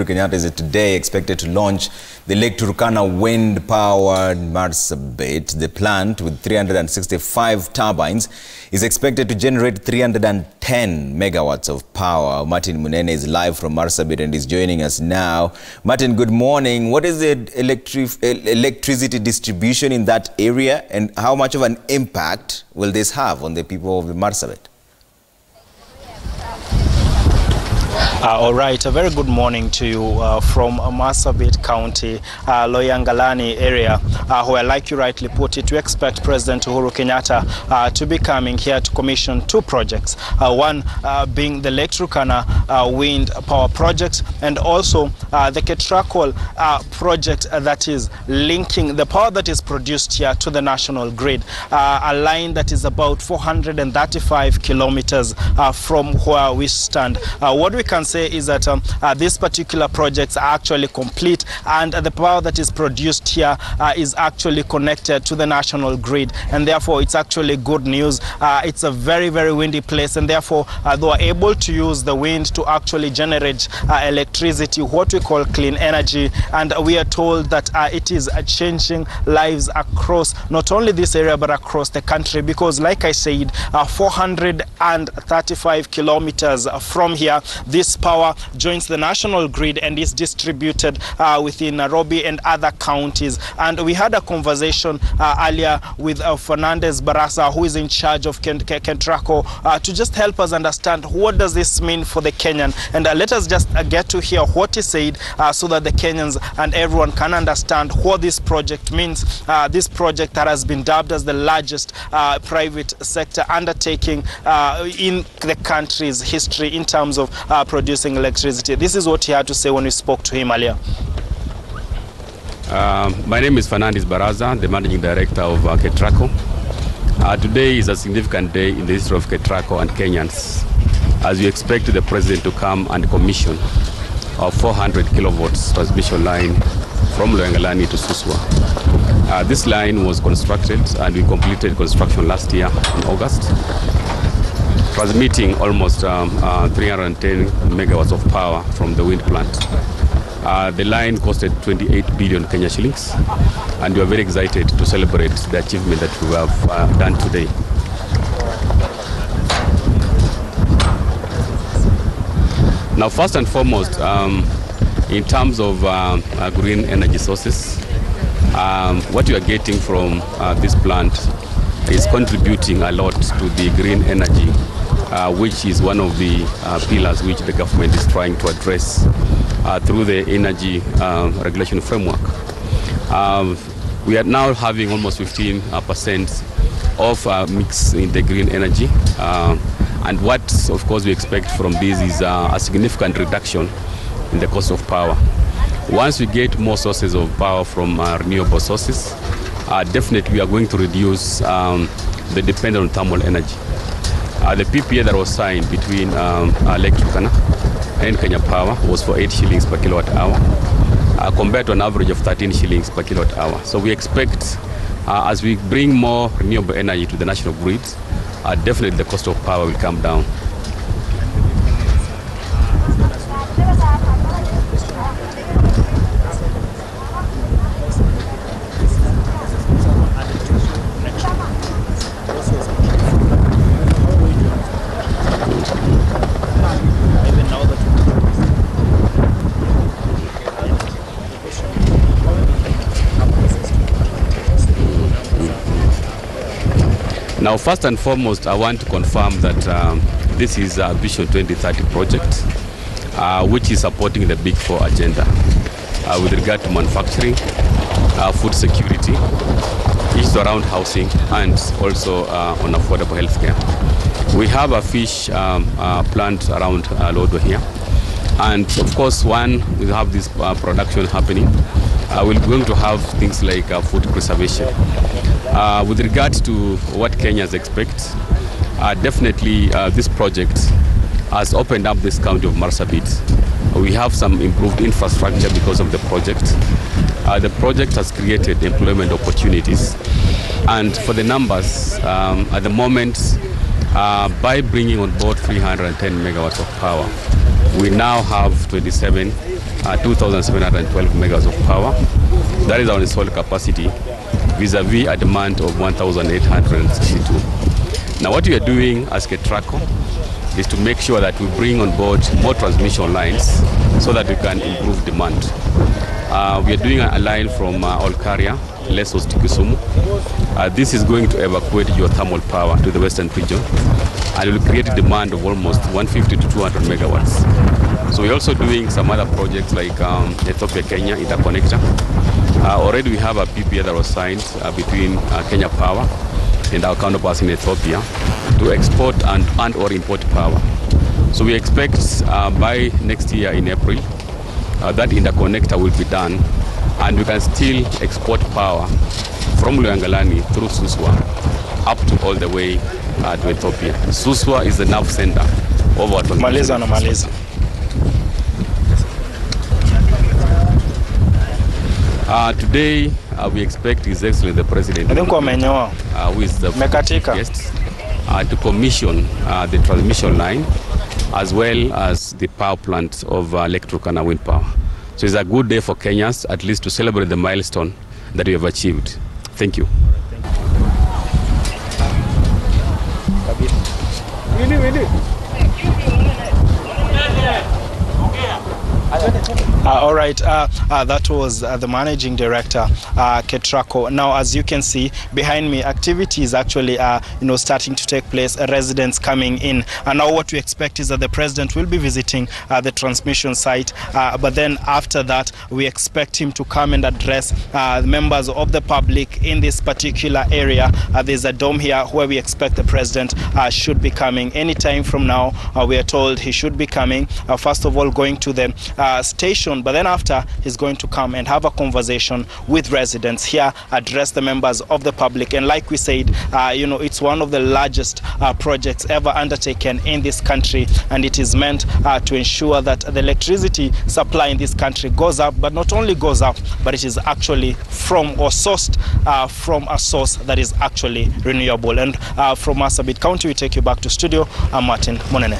Uhuru Kenyatta is today expected to launch the Lake Turkana wind-powered Marsabit. The plant, with 365 turbines, is expected to generate 310 megawatts of power. Martin Munene is live from Marsabit and is joining us now. Martin, good morning. What is the electricity distribution in that area, and how much of an impact will this have on the people of the Marsabit? All right, a very good morning to you from Marsabit County, Loyangalani area, where, like you rightly put it, we expect President Uhuru Kenyatta to be coming here to commission two projects. One being the Lake Turkana wind power project, and also the Ketraco project that is linking the power that is produced here to the national grid, a line that is about 435 kilometers from where we stand. What we can say is that these particular projects are actually complete, and the power that is produced here is actually connected to the national grid, and therefore it's actually good news. It's a very, very windy place, and therefore they are able to use the wind to actually generate electricity, what we call clean energy, and we are told that it is changing lives across not only this area but across the country, because, like I said, 435 kilometers from here, this power joins the national grid and is distributed within Nairobi and other counties. And we had a conversation earlier with Fernandez Barasa, who is in charge of Ketraco, to just help us understand what does this mean for the Kenyan. And let us just get to hear what he said so that the Kenyans and everyone can understand what this project means. This project that has been dubbed as the largest private sector undertaking in the country's history in terms of producing electricity. This is what he had to say when we spoke to him earlier. My name is Fernandez Barasa, the managing director of Ketraco. Today is a significant day in the history of Ketraco and Kenyans, as we expect the president to come and commission a 400 kilovolts transmission line from Loyangalani to Suswa. This line was constructed, and we completed construction last year in August, transmitting almost 310 megawatts of power from the wind plant. The line costed 28 billion Kenya shillings, and we are very excited to celebrate the achievement that we have done today. Now, first and foremost, in terms of green energy sources, what you are getting from this plant is contributing a lot to the green energy, which is one of the pillars which the government is trying to address through the energy regulation framework. We are now having almost 15% of mix in the green energy, and what, of course, we expect from this is a significant reduction in the cost of power. Once we get more sources of power from renewable sources, definitely we are going to reduce the dependence on thermal energy. The PPA that was signed between Lake Turkana and Kenya Power was for 8 shillings per kilowatt hour, compared to an average of 13 shillings per kilowatt hour. So we expect, as we bring more renewable energy to the national grid, definitely the cost of power will come down. Now, first and foremost, I want to confirm that this is a Vision 2030 project, which is supporting the Big Four agenda with regard to manufacturing, food security, issues around housing, and also on affordable healthcare. We have a fish plant around Lodo here, and of course, when we have this production happening, we're going to have things like food preservation. With regard to what Kenyans expect, definitely this project has opened up this county of Marsabit. We have some improved infrastructure because of the project. The project has created employment opportunities, and for the numbers, at the moment, by bringing on board 310 megawatts of power, we now have 27 2,712 megas of power. That is our installed capacity vis-a-vis a demand of 1,862. Now what we are doing as Ketraco is to make sure that we bring on board more transmission lines so that we can improve demand. We are doing a line from Olkaria, Lesos to Kisumu. This is going to evacuate geothermal power to the western region and will create a demand of almost 150 to 200 megawatts. So we're also doing some other projects like Ethiopia-Kenya interconnector. Already we have a PPA that was signed between Kenya Power and our counterparts in Ethiopia to export and or import power. So we expect by next year in April that interconnector will be done and we can still export power from Loyangalani through Suswa up to all the way to Ethiopia. Suswa is the nerve center of our transmission. Today we expect His Excellency the President who is the guest to commission the transmission line as well as the power plant of Lake Turkana wind power. So it's a good day for Kenyans, at least to celebrate the milestone that we have achieved. Thank you. All right, that was the managing director, Ketraco. Now, as you can see behind me, activity is actually, starting to take place. Residents coming in, and now what we expect is that the president will be visiting the transmission site. But then after that, we expect him to come and address members of the public in this particular area. There's a dome here where we expect the president should be coming any time from now. We are told he should be coming. First of all, going to the station, but then after he's going to come and have a conversation with residents here, address the members of the public. And like we said, it's one of the largest projects ever undertaken in this country, and it is meant to ensure that the electricity supply in this country goes up, but not only goes up, but it is actually from or sourced from a source that is actually renewable. And from Marsabit County, we take you back to studio. I'm Martin Monene.